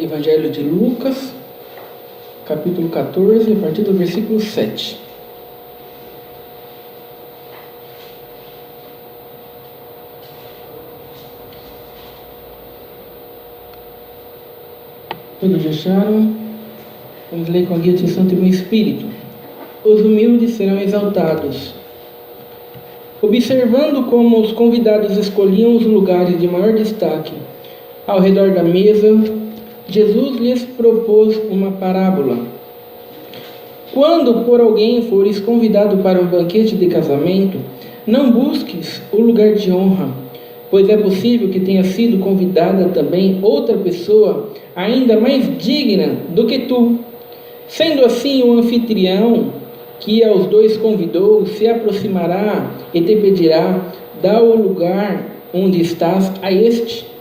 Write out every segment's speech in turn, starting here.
Evangelho de Lucas, capítulo 14, a partir do versículo 7. Todos acharam? Vamos ler com a guia de Santo e Bom Espírito. Os humildes serão exaltados. Observando como os convidados escolhiam os lugares de maior destaque ao redor da mesa, Jesus lhes propôs uma parábola. Quando por alguém fores convidado para um banquete de casamento, não busques o lugar de honra, pois é possível que tenha sido convidada também outra pessoa ainda mais digna do que tu. Sendo assim, o anfitrião que aos dois convidou se aproximará e te pedirá: dá o lugar onde estás a este.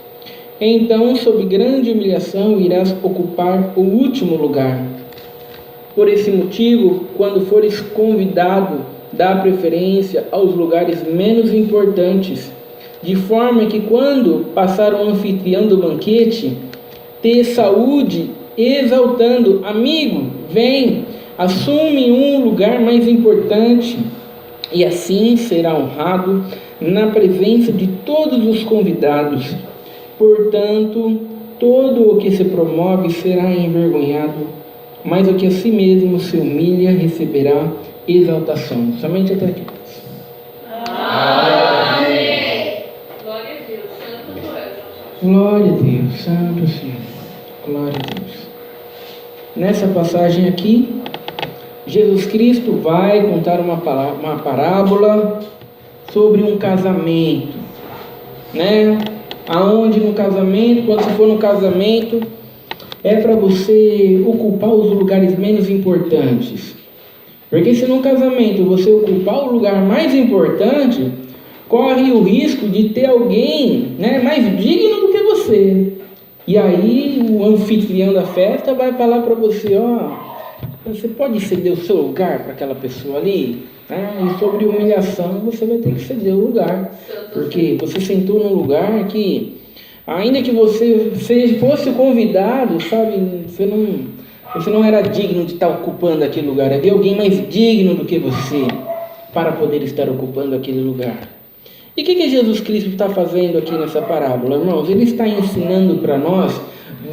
Então, sob grande humilhação, irás ocupar o último lugar. Por esse motivo, quando fores convidado, dá preferência aos lugares menos importantes, de forma que quando passar o anfitrião do banquete, te saúde, exaltando: amigo, vem, assume um lugar mais importante, e assim será honrado na presença de todos os convidados. Portanto, todo o que se promove será envergonhado, mas o que a si mesmo se humilha receberá exaltação. Somente até aqui. Amém. Glória a Deus, santo tu és. Glória a Deus, santo Senhor. Glória a Deus. Nessa passagem aqui, Jesus Cristo vai contar uma parábola sobre um casamento, né? Aonde no casamento, quando você for no casamento, é para você ocupar os lugares menos importantes. Porque se no casamento você ocupar o lugar mais importante, corre o risco de ter alguém, né, mais digno do que você. E aí o anfitrião da festa vai falar para você: você pode ceder o seu lugar para aquela pessoa ali? E sobre humilhação você vai ter que ceder o lugar, porque você sentou num lugar que, ainda que você fosse convidado, sabe, você não era digno de estar ocupando aquele lugar. Havia alguém mais digno do que você para poder estar ocupando aquele lugar. E o que Jesus Cristo está fazendo aqui nessa parábola, irmãos? Ele está ensinando para nós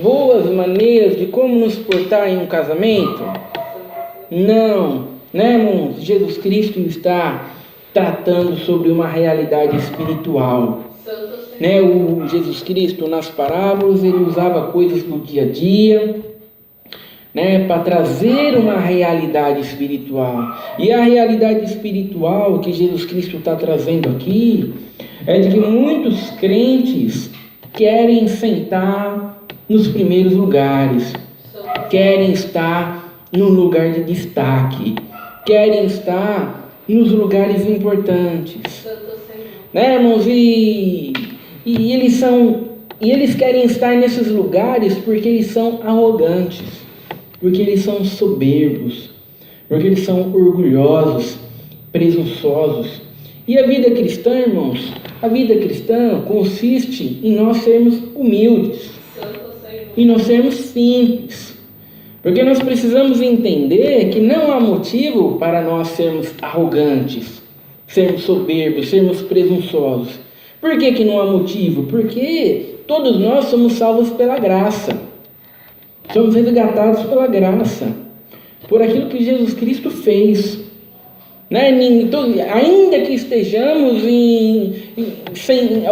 boas maneiras de como nos portar em um casamento? Não, né, irmãos? Jesus Cristo está tratando sobre uma realidade espiritual. Né? O Jesus Cristo, nas parábolas, ele usava coisas do dia a dia, né, para trazer uma realidade espiritual. E a realidade espiritual que Jesus Cristo está trazendo aqui é de que muitos crentes querem sentar nos primeiros lugares, querem estar no lugar de destaque, querem estar nos lugares importantes, né, irmãos? E eles querem estar nesses lugares porque eles são arrogantes, porque eles são soberbos, porque eles são orgulhosos, presunçosos. E a vida cristã, irmãos, a vida cristã consiste em nós sermos humildes, em nós sermos simples, porque nós precisamos entender que não há motivo para nós sermos arrogantes, sermos soberbos, sermos presunçosos. Por que não há motivo? Porque todos nós somos salvos pela graça. Somos resgatados pela graça, por aquilo que Jesus Cristo fez, né? Ainda que estejamos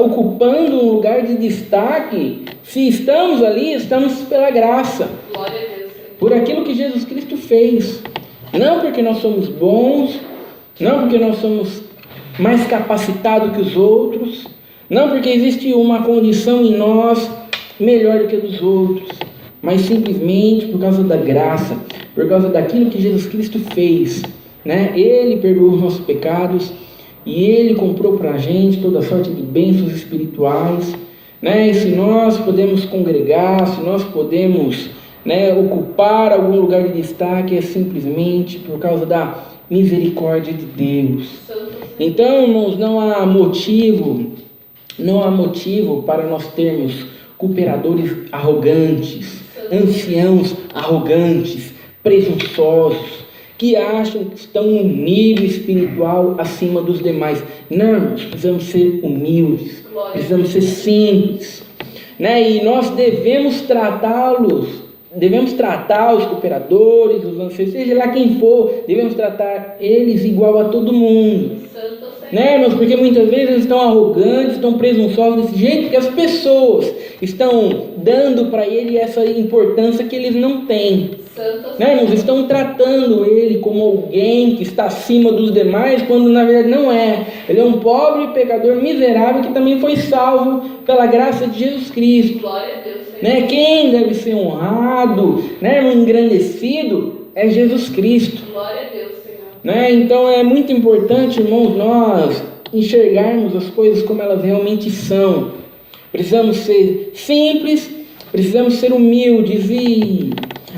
ocupando um lugar de destaque, se estamos ali, estamos pela graça, Glória a Deus. Por aquilo que Jesus Cristo fez, não porque nós somos bons, não porque nós somos mais capacitados que os outros, não porque existe uma condição em nós melhor do que a dos outros, mas simplesmente por causa da graça, por causa daquilo que Jesus Cristo fez, né? Ele perdoou os nossos pecados e Ele comprou para a gente toda sorte de bênçãos espirituais, né? E se nós podemos congregar, se nós podemos, né, ocupar algum lugar de destaque, é simplesmente por causa da misericórdia de Deus. Então, irmãos, não há motivo para nós termos cooperadores arrogantes, anciãos arrogantes, presunçosos, que acham que estão num nível espiritual acima dos demais. Não, nós precisamos ser humildes, precisamos ser simples, né? E nós devemos tratar os cooperadores, os anciãos, seja lá quem for, devemos tratar eles igual a todo mundo, né, irmãos? Porque muitas vezes eles estão arrogantes, estão presunçosos desse jeito, que as pessoas estão dando para ele essa importância que eles não têm, né, irmãos? Estão tratando ele como alguém que está acima dos demais, quando na verdade não é. Ele é um pobre pecador miserável que também foi salvo pela graça de Jesus Cristo. Glória a Deus, Né? Quem deve ser honrado, né, irmão, engrandecido é Jesus Cristo. Glória a Deus, Senhor. Né? Então é muito importante, irmãos, nós enxergarmos as coisas como elas realmente são. Precisamos ser simples, precisamos ser humildes. E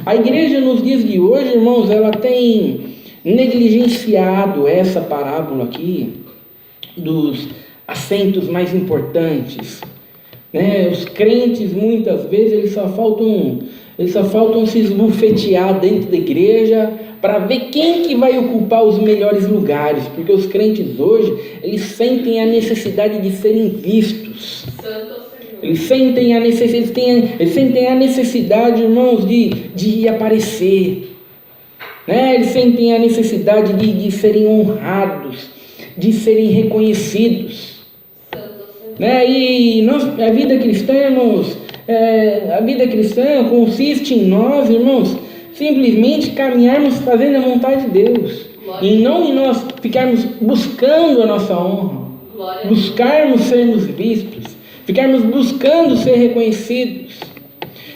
a igreja nos dias de hoje, irmãos, ela tem negligenciado essa parábola aqui dos assentos mais importantes, né? Os crentes muitas vezes eles só faltam se esbufetear dentro da igreja para ver quem que vai ocupar os melhores lugares, porque os crentes hoje eles sentem a necessidade de serem vistos. Eles sentem a necessidade, irmãos, de aparecer, né? Eles sentem a necessidade de serem honrados, de serem reconhecidos, né? E a vida cristã, irmãos, a vida cristã consiste em nós, irmãos, simplesmente caminharmos fazendo a vontade de Deus, e não em nós ficarmos buscando a nossa honra, buscarmos sermos vistos, ficarmos buscando ser reconhecidos.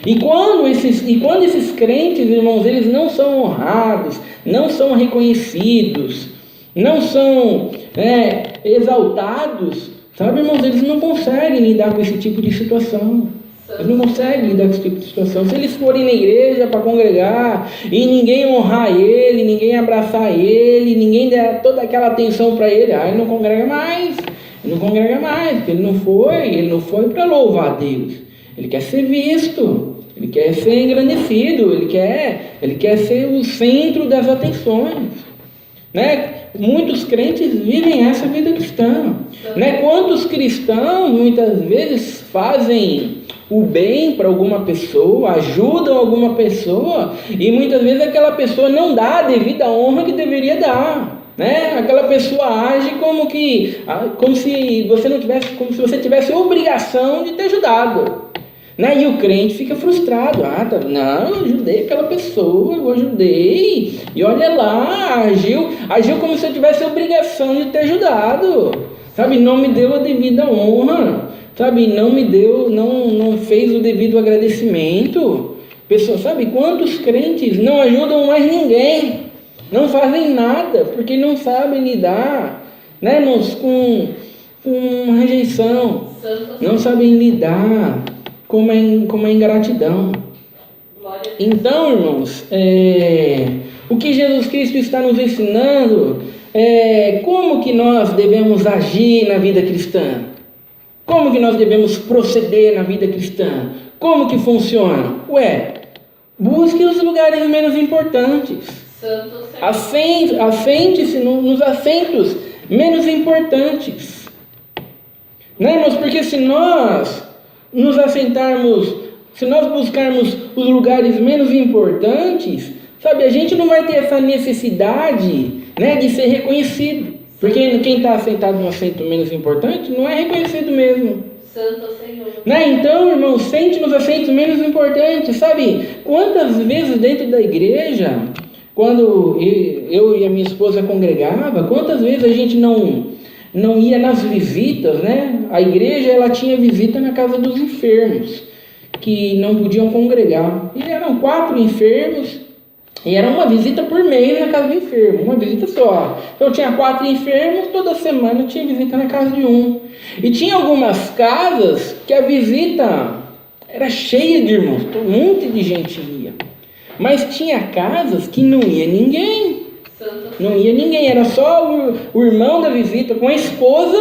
E quando esses crentes, irmãos, eles não são honrados, não são reconhecidos, não são exaltados, sabe, irmãos, eles não conseguem lidar com esse tipo de situação. Eles não conseguem lidar com esse tipo de situação. Se eles forem na igreja para congregar e ninguém honrar ele, ninguém abraçar ele, ninguém der toda aquela atenção para ele, ele não congrega mais. Ele não congrega mais, porque ele não foi para louvar a Deus. Ele quer ser visto, ele quer ser engrandecido, ele quer ser o centro das atenções, né? Muitos crentes vivem essa vida cristã, né? Quantos cristãos muitas vezes fazem o bem para alguma pessoa, ajudam alguma pessoa, e muitas vezes aquela pessoa não dá a devida honra que deveria dar, né? Aquela pessoa age como se você tivesse obrigação de ter ajudado, né? E o crente fica frustrado. Não, eu ajudei aquela pessoa, eu ajudei, e olha lá, agiu como se eu tivesse obrigação de ter ajudado, sabe? Não me deu a devida honra, sabe? Não fez o devido agradecimento. Pessoal, sabe quantos crentes não ajudam mais ninguém, não fazem nada, porque não sabem lidar, né, com rejeição, não sabem lidar com a ingratidão. Então, irmãos, o que Jesus Cristo está nos ensinando é como que nós devemos agir na vida cristã, como que nós devemos proceder na vida cristã, como que funciona? Busque os lugares menos importantes. Assente-se nos assentos menos importantes, né, irmãos? Porque se nós buscarmos os lugares menos importantes, sabe, a gente não vai ter essa necessidade, né, de ser reconhecido, porque quem está sentado no assento menos importante não é reconhecido mesmo. Santo Senhor. Né? Então, irmão, sente nos assentos menos importantes, sabe? Quantas vezes dentro da igreja, quando eu e a minha esposa congregava, quantas vezes a gente não ia nas visitas, né? A igreja, ela tinha visita na casa dos enfermos, que não podiam congregar. E eram 4 enfermos, e era uma visita por mês na casa do enfermo, uma visita só. Então tinha 4 enfermos, toda semana tinha visita na casa de um. E tinha algumas casas que a visita era cheia de irmãos, um monte de gente ia. Mas tinha casas que não ia ninguém. Não ia ninguém, era só o irmão da visita com a esposa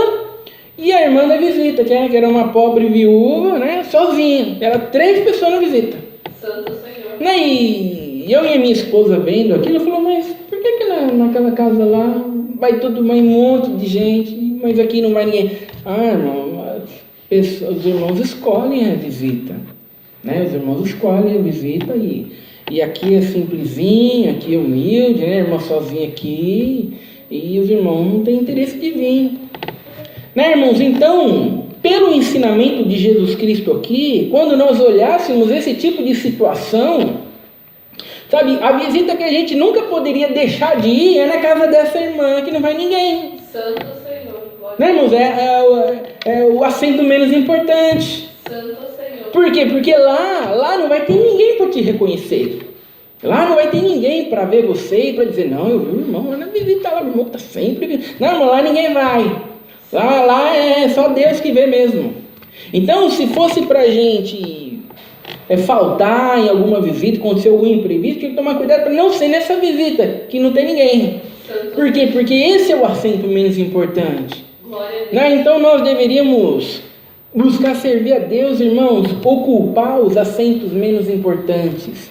e a irmã da visita, que era uma pobre viúva, né, sozinha. Era 3 pessoas na visita. Santo Senhor. Né, e eu e a minha esposa vendo aquilo, falou, mas por que naquela casa lá vai um monte de gente, mas aqui não vai ninguém? Ah, irmão, os irmãos escolhem a visita, né? Os irmãos escolhem a visita e aqui é simplesinho, aqui é humilde, né? A irmã sozinha aqui, e os irmãos não têm interesse de vir. Né, irmãos? Então, pelo ensinamento de Jesus Cristo aqui, quando nós olhássemos esse tipo de situação, sabe, a visita que a gente nunca poderia deixar de ir é na casa dessa irmã, que não vai ninguém. Santo Senhor. Né, irmãos? É o assento menos importante. Santo Senhor. Por quê? Porque lá não vai ter ninguém para te reconhecer. Lá não vai ter ninguém para ver você e para dizer, não, eu vi o irmão lá na visita, lá o irmão está sempre... Não, irmão, lá ninguém vai. Lá é só Deus que vê mesmo. Então, se fosse para a gente faltar em alguma visita, acontecer algum imprevisto, tem que tomar cuidado para não ser nessa visita, que não tem ninguém. Por quê? Porque esse é o assento menos importante. Né? Então, nós deveríamos buscar servir a Deus, irmãos, ocupar os assentos menos importantes.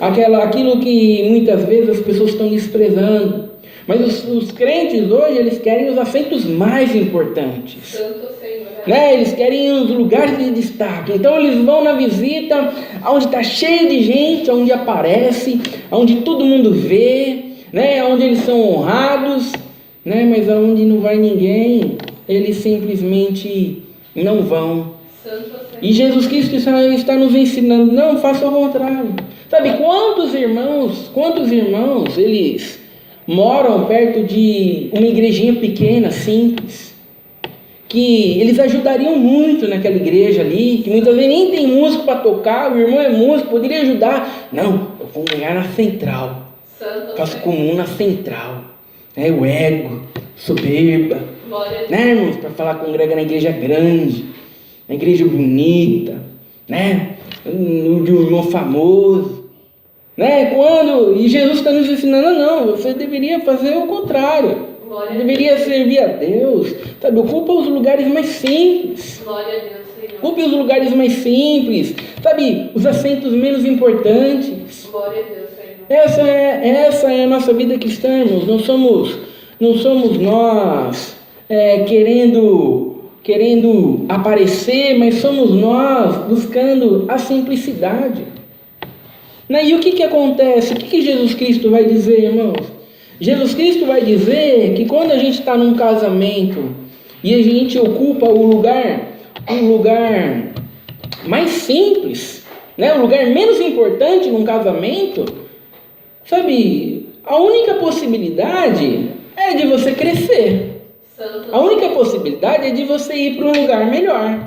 Aquilo que muitas vezes as pessoas estão desprezando. Mas os crentes hoje, eles querem os assentos mais importantes. Santo Senhor. Né? Eles querem os lugares de destaque. Então eles vão na visita, onde está cheio de gente, onde aparece, onde todo mundo vê, né? Onde eles são honrados, né? Mas aonde não vai ninguém, eles simplesmente não vão. Santo Senhor. E Jesus Cristo está nos ensinando, não, faça o contrário. Sabe quantos irmãos, eles moram perto de uma igrejinha pequena, simples, que eles ajudariam muito naquela igreja ali, que muitas vezes nem tem músico para tocar, o irmão é músico, poderia ajudar. Não, eu vou ganhar na central, faço comum na central, né? O ego, soberba, né, irmãos, para falar congrega na igreja grande, na igreja bonita, né, de um irmão famoso. Né? E Jesus está nos ensinando, não, você deveria fazer o contrário. Deveria servir a Deus. Sabe, ocupa os lugares mais simples. Glória a Deus, Senhor. Ocupe os lugares mais simples. Sabe, os assentos menos importantes. Glória a Deus, Senhor. Essa é a nossa vida cristã, irmãos. Não somos nós querendo aparecer, mas somos nós buscando a simplicidade. E o que acontece? O que Jesus Cristo vai dizer, irmãos? Jesus Cristo vai dizer que quando a gente está num casamento e a gente ocupa o lugar mais simples, né? O lugar menos importante num casamento, sabe, a única possibilidade é de você crescer. A única possibilidade é de você ir para um lugar melhor.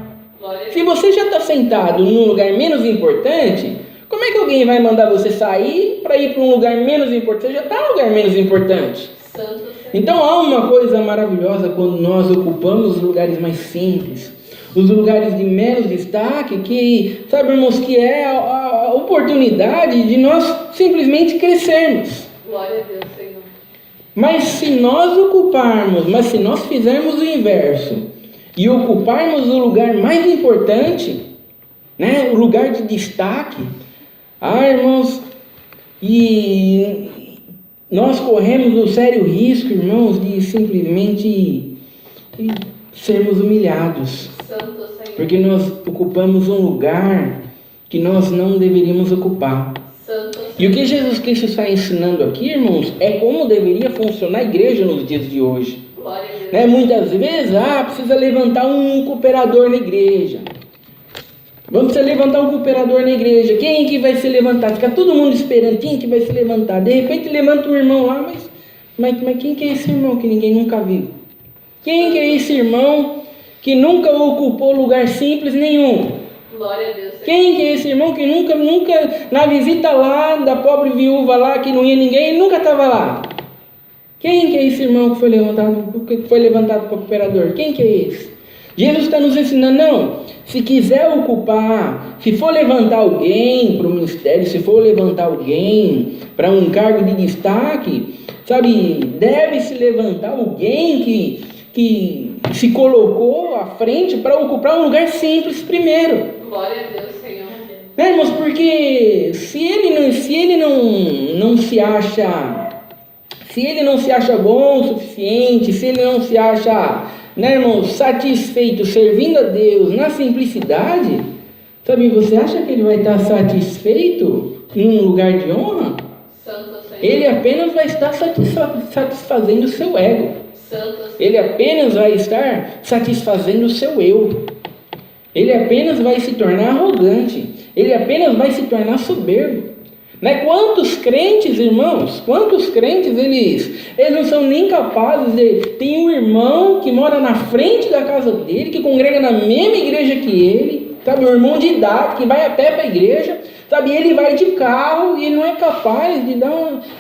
Se você já está sentado num lugar menos importante, como é que alguém vai mandar você sair para ir para um lugar menos importante? Você já está num lugar menos importante. Então há uma coisa maravilhosa quando nós ocupamos os lugares mais simples, os lugares de menos destaque, que, sabe, irmãos, que é a oportunidade de nós simplesmente crescermos. Glória a Deus, Senhor. Mas se nós fizermos o inverso e ocuparmos o lugar mais importante, né, o lugar de destaque, irmãos, e nós corremos o sério risco, irmãos, de simplesmente sermos humilhados, porque nós ocupamos um lugar que nós não deveríamos ocupar. E o que Jesus Cristo está ensinando aqui, irmãos, é como deveria funcionar a igreja nos dias de hoje. Né? Muitas vezes, precisa levantar um cooperador na igreja. Vamos levantar um cooperador na igreja. Quem que vai se levantar? Fica todo mundo esperando quem que vai se levantar. De repente levanta um irmão lá, mas quem que é esse irmão que ninguém nunca viu? Quem que é esse irmão que nunca ocupou lugar simples nenhum? Glória a Deus. Quem que é esse irmão que nunca, na visita lá da pobre viúva lá, que não ia ninguém, ele nunca estava lá? Quem que é esse irmão que foi levantado para o cooperador? Quem que é esse? Jesus está nos ensinando, não, se quiser ocupar, se for levantar alguém para o ministério, se for levantar alguém para um cargo de destaque, sabe, deve se levantar alguém que se colocou à frente para ocupar um lugar simples primeiro. Glória a Deus, Senhor. Né, irmãos? Porque se ele não se acha bom o suficiente, se ele não se acha, né, irmãos, satisfeito servindo a Deus na simplicidade, sabe, você acha que ele vai estar satisfeito num lugar de honra? Santo Senhor. Ele apenas vai estar satisfazendo o seu ego. Santo Senhor. Ele apenas vai estar satisfazendo o seu eu. Ele apenas vai se tornar arrogante. Ele apenas vai se tornar soberbo. Né? Quantos crentes, irmãos, eles não são nem capazes de... Tem um irmão que mora na frente da casa dele, que congrega na mesma igreja que ele, sabe? Um irmão de idade, que vai a pé para a igreja, sabe? Ele vai de carro e ele não é capaz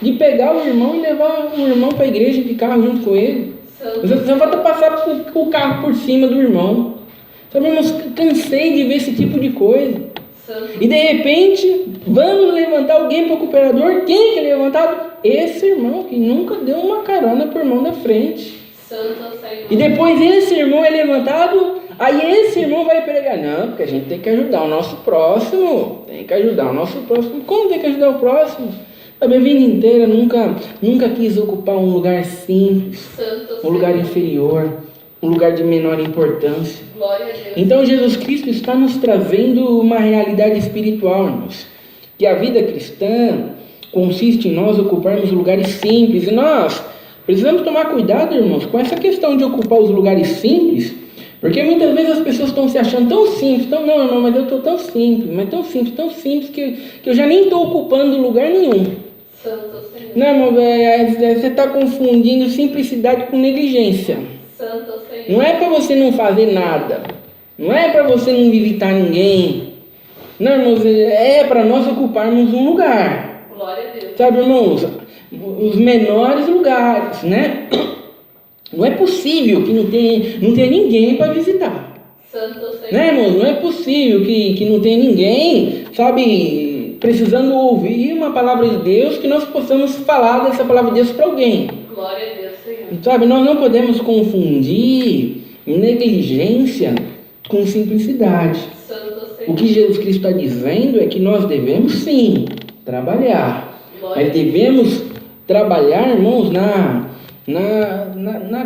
de pegar o irmão e levar o irmão para a igreja de carro junto com ele. Você vai passar o carro por cima do irmão. Sabe, irmãos, cansei de ver esse tipo de coisa. E de repente, vamos levantar alguém para o cooperador. Quem que é levantado? Esse irmão que nunca deu uma carona para o irmão da frente. E depois esse irmão é levantado. Aí esse irmão vai pregar. Não, porque a gente tem que ajudar o nosso próximo. Como tem que ajudar o próximo? A minha vida inteira nunca quis ocupar um lugar simples, um lugar inferior, um lugar de menor importância. Glória a Deus. Então Jesus Cristo está nos trazendo uma realidade espiritual, irmãos. Que a vida cristã consiste em nós ocuparmos lugares simples. E nós precisamos tomar cuidado, irmãos, com essa questão de ocupar os lugares simples. Porque muitas vezes as pessoas estão se achando tão simples. Não, mas eu estou tão simples que eu já nem estou ocupando lugar nenhum. Santo Senhor. Não, irmão, você está confundindo simplicidade com negligência. Santo Senhor. Não é para você não fazer nada. Não é para você não visitar ninguém. Não, irmãos, é para nós ocuparmos um lugar. Glória a Deus. Sabe, irmãos, os menores lugares, né? Não é possível que não tenha ninguém para visitar. Santo Senhor. Né, irmãos? Não é possível que não tenha ninguém, sabe, precisando ouvir uma palavra de Deus, que nós possamos falar dessa palavra de Deus para alguém. Glória a Deus, Senhor. Sabe, nós não podemos confundir negligência com simplicidade. Santo Senhor. O que Jesus Cristo está dizendo é que nós devemos sim trabalhar. Mas devemos trabalhar, irmãos, na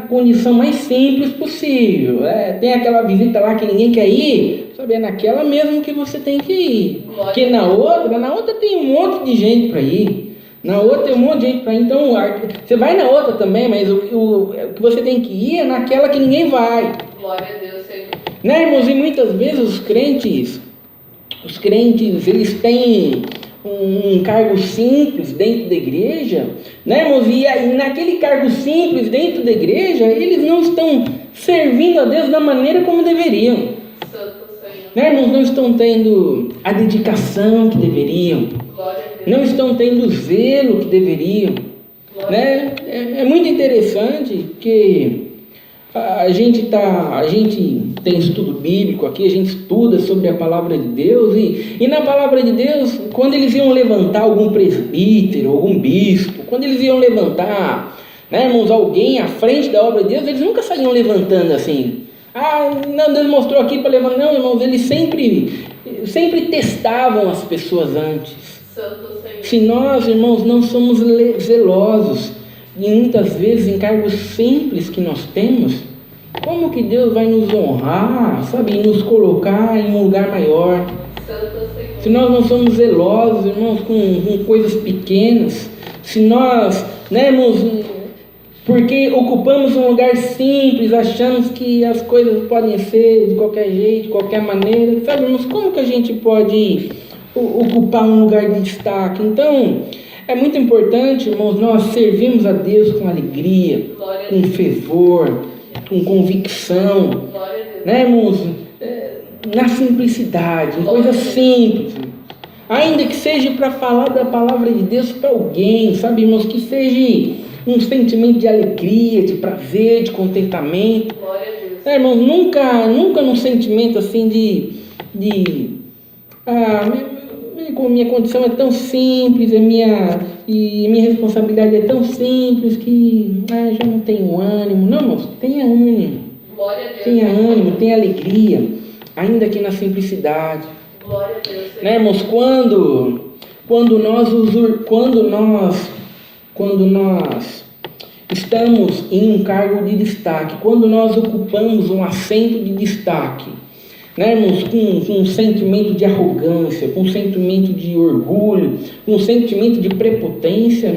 condição mais simples possível. Tem aquela visita lá que ninguém quer ir, sabe? É naquela mesmo que você tem que ir. Porque na outra tem um monte de gente para ir. Na outra tem um monte de gente para ir. Então, você vai na outra também, mas o que você tem que ir é naquela que ninguém vai. Glória a Deus, Senhor. Né, irmãos? E muitas vezes os crentes, eles têm um cargo simples dentro da igreja, né, irmãos? E aí, naquele cargo simples dentro da igreja, eles não estão servindo a Deus da maneira como deveriam. Santo Senhor. Né, irmãos? Não estão tendo a dedicação que deveriam. Glória a Deus. Não estão tendo o zelo que deveriam. Né? É muito interessante que a gente tem estudo bíblico aqui, a gente estuda sobre a palavra de Deus, e na palavra de Deus, quando eles iam levantar algum presbítero, algum bispo, quando eles iam levantar, né, irmãos, alguém à frente da obra de Deus, eles nunca saíam levantando assim. Não, Deus mostrou aqui para levantar. Não, irmãos, eles sempre testavam as pessoas antes. Santo Senhor. Se nós, irmãos, não somos zelosos, e muitas vezes em cargos simples que nós temos, como que Deus vai nos honrar, sabe, e nos colocar em um lugar maior? Santo Senhor. Se nós não somos zelosos, irmãos, com coisas pequenas, se nós, né, irmãos, porque ocupamos um lugar simples, achamos que as coisas podem ser de qualquer jeito, de qualquer maneira, sabe, irmãos, como que a gente pode ocupar um lugar de destaque? Então, é muito importante, irmãos, nós servimos a Deus com alegria, com fervor, com convicção, né, irmãos? Na simplicidade, em coisas simples, ainda que seja para falar da palavra de Deus para alguém, sabe, irmãos? Que seja um sentimento de alegria, de prazer, de contentamento. Irmãos, nunca num sentimento assim minha condição é tão simples, minha responsabilidade é tão simples que já não tenho ânimo. Não, irmãos, tenha ânimo. Glória a Deus. Tenha ânimo, tenha alegria, ainda que na simplicidade. Glória a Deus, Senhor. Né, irmãos, quando nós estamos em um cargo de destaque, quando nós ocupamos um assento de destaque, né, irmãos, com um sentimento de arrogância, com um sentimento de orgulho, com um sentimento de prepotência,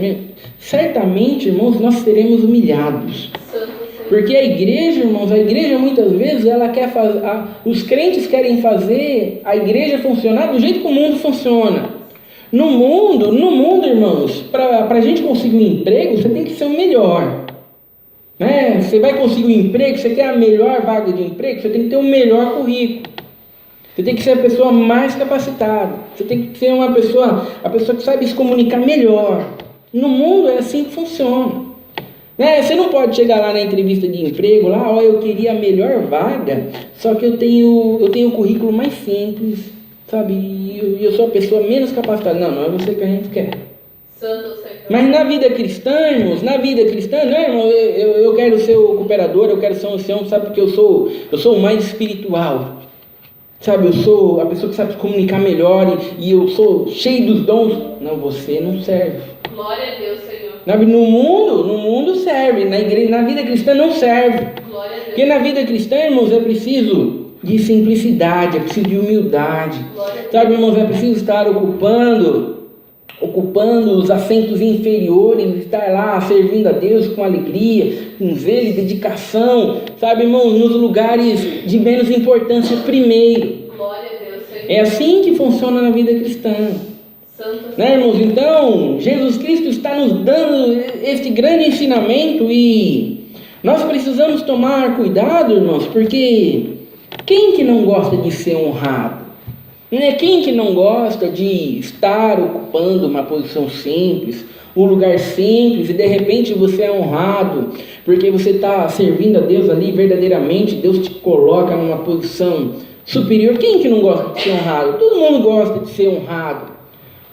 certamente, irmãos, nós seremos humilhados. Porque a igreja, irmãos, muitas vezes ela quer fazer, os crentes querem fazer a igreja funcionar do jeito que o mundo funciona. No mundo, irmãos, para a gente conseguir um emprego, você tem que ser o melhor. Né? Você vai conseguir um emprego, você quer a melhor vaga de emprego, você tem que ter o melhor currículo. Você tem que ser a pessoa mais capacitada. Você tem que ser a pessoa que sabe se comunicar melhor. No mundo é assim que funciona. Né? Você não pode chegar lá na entrevista de emprego, lá, ó, eu queria a melhor vaga, só que eu tenho o currículo mais simples, sabe? E eu sou a pessoa menos capacitada. Não é você que a gente quer. Santo Senhor. Mas na vida cristã, irmãos, né, irmão, eu quero ser o cooperador, eu quero ser um ancião, sabe? Porque eu sou o mais espiritual. Sabe, eu sou a pessoa que sabe se comunicar melhor e eu sou cheio dos dons. Não, você não serve. Glória a Deus, Senhor. Sabe, no mundo serve, na igreja, na vida cristã não serve. Glória a Deus. Porque na vida cristã, irmãos, é preciso de simplicidade, é preciso de humildade. Sabe, irmãos, é preciso estar ocupando os assentos inferiores, estar lá servindo a Deus com alegria, com zelo e dedicação, sabe, irmãos, nos lugares de menos importância primeiro. Glória a Deus, Senhor. É assim que funciona na vida cristã. Santo Né, irmãos? Então, Jesus Cristo está nos dando este grande ensinamento e nós precisamos tomar cuidado, irmãos, porque quem que não gosta de ser honrado? Né? Quem que não gosta de estar ocupando uma posição simples, um lugar simples, e de repente você é honrado, porque você está servindo a Deus ali verdadeiramente, Deus te coloca numa posição superior. Quem que não gosta de ser honrado? Todo mundo gosta de ser honrado.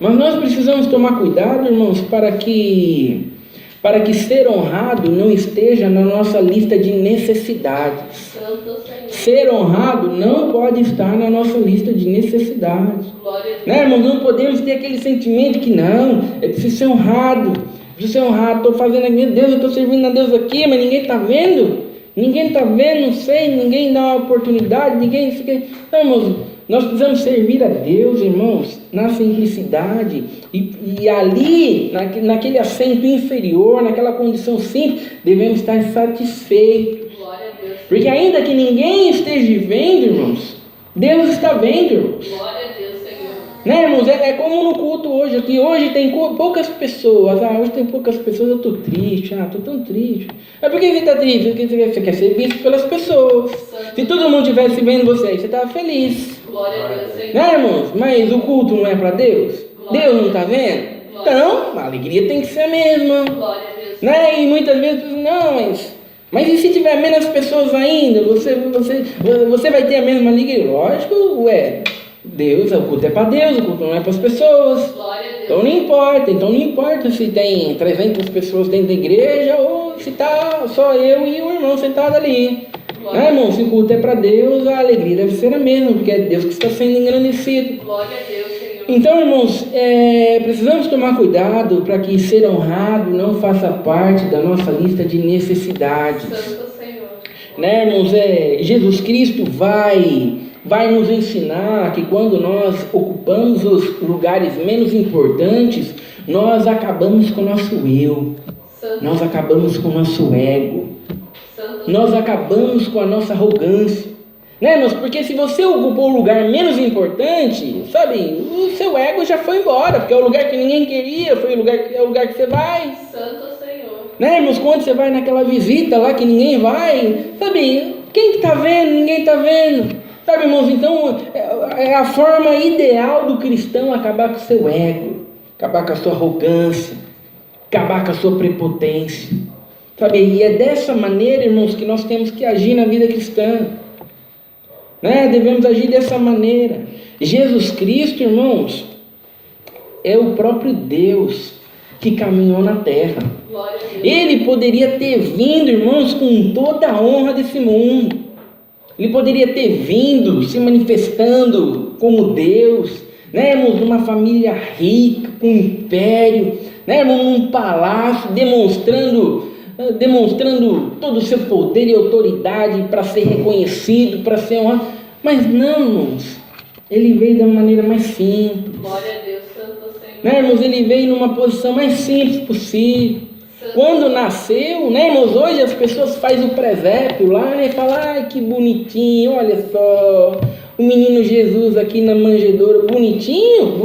Mas nós precisamos tomar cuidado, irmãos, para que ser honrado não esteja na nossa lista de necessidades. Santo Senhor. Ser honrado não pode estar na nossa lista de necessidades. Glória a Deus. Né, irmãos? Não podemos ter aquele sentimento que não, é preciso ser honrado. Estou fazendo aqui, meu Deus, eu estou servindo a Deus aqui, mas ninguém está vendo. Ninguém está vendo, não sei, ninguém dá uma oportunidade, ninguém... Não, irmãos, nós precisamos servir a Deus, irmãos, na simplicidade e ali, naquele assento inferior, naquela condição simples, devemos estar satisfeitos. Glória a Deus. Porque ainda que ninguém esteja vendo, irmãos, Deus está vendo, irmãos. Glória a Deus, Senhor. Né, irmãos? É como no culto hoje aqui. Hoje tem poucas pessoas. Hoje tem poucas pessoas, eu estou triste. Estou tão triste. Por que você está triste? Porque você quer ser visto pelas pessoas. Se todo mundo estivesse vendo você estava feliz. Glória a Deus, Senhor. Né, irmãos? Mas o culto não é para Deus? Deus não está vendo? Então, a alegria tem que ser a mesma. Glória a Deus. Né? E muitas vezes, não, mas e se tiver menos pessoas ainda? Você vai ter a mesma alegria? Lógico, Deus, o culto é para Deus, o culto não é para as pessoas. Glória a Deus. Então não importa se tem 300 pessoas dentro da igreja ou se está só eu e o irmão sentado ali. Né, irmão? Se o culto é para Deus, a alegria deve ser a mesma, porque é Deus que está sendo engrandecido. Glória a Deus, Senhor. Então, irmãos, precisamos tomar cuidado para que ser honrado não faça parte da nossa lista de necessidades. Santo Senhor. Né, irmãos? Jesus Cristo vai nos ensinar que quando nós ocupamos os lugares menos importantes, nós acabamos com o nosso eu, nós acabamos com o nosso ego, nós acabamos com a nossa arrogância. Né, irmãos? Porque se você ocupou o lugar menos importante, sabe, o seu ego já foi embora, porque é o lugar que ninguém queria, é o lugar que você vai. Santo Senhor. Né, irmãos? Quando você vai naquela visita lá que ninguém vai, sabe, quem que está vendo? Ninguém está vendo. Sabe, irmãos, então é a forma ideal do cristão acabar com o seu ego, acabar com a sua arrogância, acabar com a sua prepotência. Sabe, e é dessa maneira, irmãos, que nós temos que agir na vida cristã. Né? Devemos agir dessa maneira. Jesus Cristo, irmãos, é o próprio Deus que caminhou na terra. Glória a Deus. Ele poderia ter vindo, irmãos, com toda a honra desse mundo. Ele poderia ter vindo, se manifestando como Deus, né, irmãos, numa família rica, com um império, né, irmão, num palácio, demonstrando todo o seu poder e autoridade para ser reconhecido, para ser honrado. Mas não, irmãos, ele veio da maneira mais simples. Glória a Deus, Santo Senhor. Né, irmãos, ele veio numa posição mais simples possível. Quando nasceu, né, irmãos, hoje as pessoas fazem o presépio lá, né, e falam, ai, que bonitinho, olha só, o menino Jesus aqui na manjedoura, bonitinho,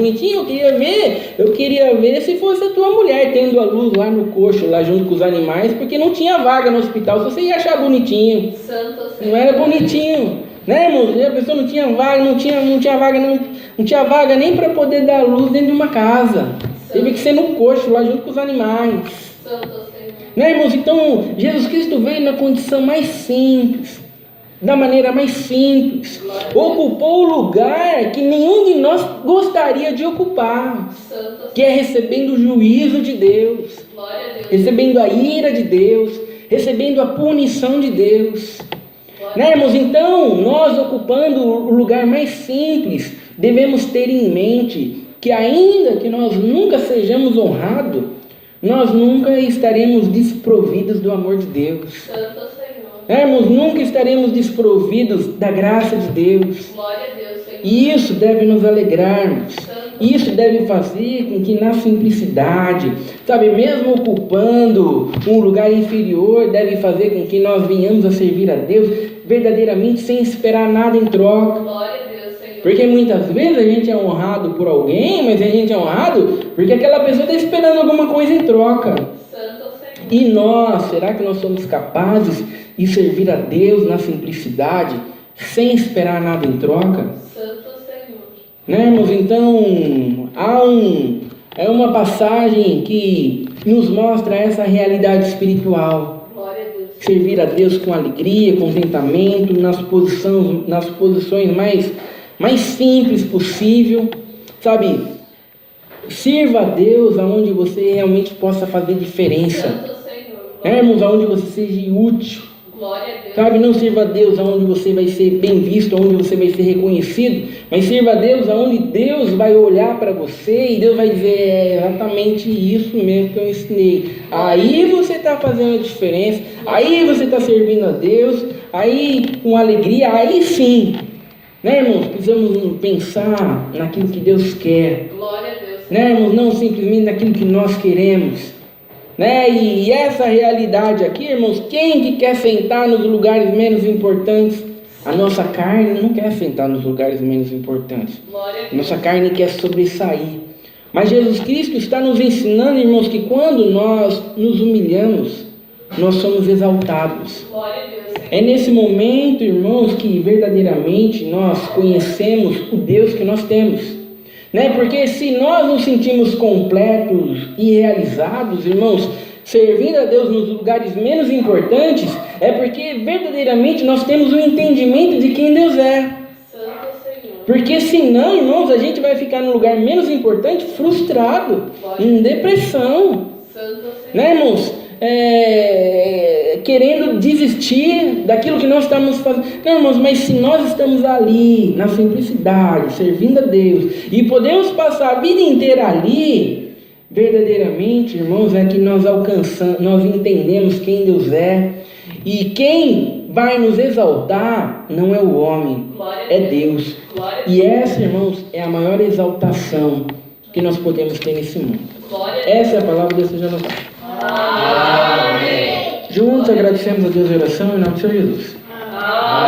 eu queria ver se fosse a tua mulher tendo a luz lá no coxo, lá junto com os animais, porque não tinha vaga no hospital, se você ia achar bonitinho, Santo Senhor. não era bonitinho, né, irmãos, a pessoa não tinha vaga, não tinha vaga nem para poder dar luz dentro de uma casa, teve que ser no coxo, lá junto com os animais. Santo Senhor. Né, irmãos? Então, Jesus Cristo veio na condição mais simples, da maneira mais simples, ocupou o lugar que nenhum de nós gostaria de ocupar, que é recebendo o juízo de Deus, recebendo a ira de Deus, recebendo a punição de Deus. Né, irmãos? Então, nós ocupando o lugar mais simples, devemos ter em mente que ainda que nós nunca sejamos honrados, nós nunca estaremos desprovidos do amor de Deus. Santo Senhor. Irmãos, nunca estaremos desprovidos da graça de Deus. Glória a Deus, Senhor. E isso deve nos alegrarmos. Isso deve fazer com que na simplicidade, sabe, mesmo ocupando um lugar inferior, deve fazer com que nós venhamos a servir a Deus verdadeiramente sem esperar nada em troca. Glória a Deus, Senhor. Porque muitas vezes a gente é honrado por alguém, mas a gente é honrado porque aquela pessoa está esperando alguma coisa em troca. Santo Senhor. E nós, será que nós somos capazes de servir a Deus na simplicidade, sem esperar nada em troca? Santo Senhor. Né, irmãos? Então, é uma passagem que nos mostra essa realidade espiritual. Glória a Deus. Servir a Deus com alegria, contentamento, nas posições mais simples possível, sabe? Sirva a Deus aonde você realmente possa fazer diferença. Santo Senhor. Né, irmãos? Aonde você seja útil. Glória a Deus. Sabe, não sirva a Deus aonde você vai ser bem visto, aonde você vai ser reconhecido, mas sirva a Deus aonde Deus vai olhar para você e Deus vai dizer, é exatamente isso mesmo que eu ensinei. Aí você está fazendo a diferença, aí você está servindo a Deus, aí com alegria, aí sim. Né, irmãos? Precisamos pensar naquilo que Deus quer. Glória a Deus. Né, irmãos? Não simplesmente naquilo que nós queremos. Né? E essa realidade aqui, irmãos, quem que quer sentar nos lugares menos importantes? A nossa carne não quer sentar nos lugares menos importantes. Glória a Deus. Nossa carne quer sobressair. Mas Jesus Cristo está nos ensinando, irmãos, que quando nós nos humilhamos, nós somos exaltados. Glória a Deus, Senhor. É nesse momento, irmãos, que verdadeiramente nós conhecemos o Deus que nós temos. Né? Porque se nós nos sentimos completos e realizados, irmãos, servindo a Deus nos lugares menos importantes, é porque verdadeiramente nós temos um entendimento de quem Deus é. Santo Senhor. Porque senão, irmãos, a gente vai ficar no lugar menos importante frustrado, em depressão. Santo Senhor. Né, irmãos? Querendo desistir daquilo que nós estamos fazendo. Não, irmãos, mas se nós estamos ali, na simplicidade, servindo a Deus, e podemos passar a vida inteira ali, verdadeiramente, irmãos, é que nós alcançamos, nós entendemos quem Deus é, e quem vai nos exaltar não é o homem, é Deus. E essa, irmãos, é a maior exaltação que nós podemos ter nesse mundo. Essa é a palavra de Deus, seja louvado. Amém. Juntos agradecemos a Deus em oração em nome do Senhor Jesus. Amém.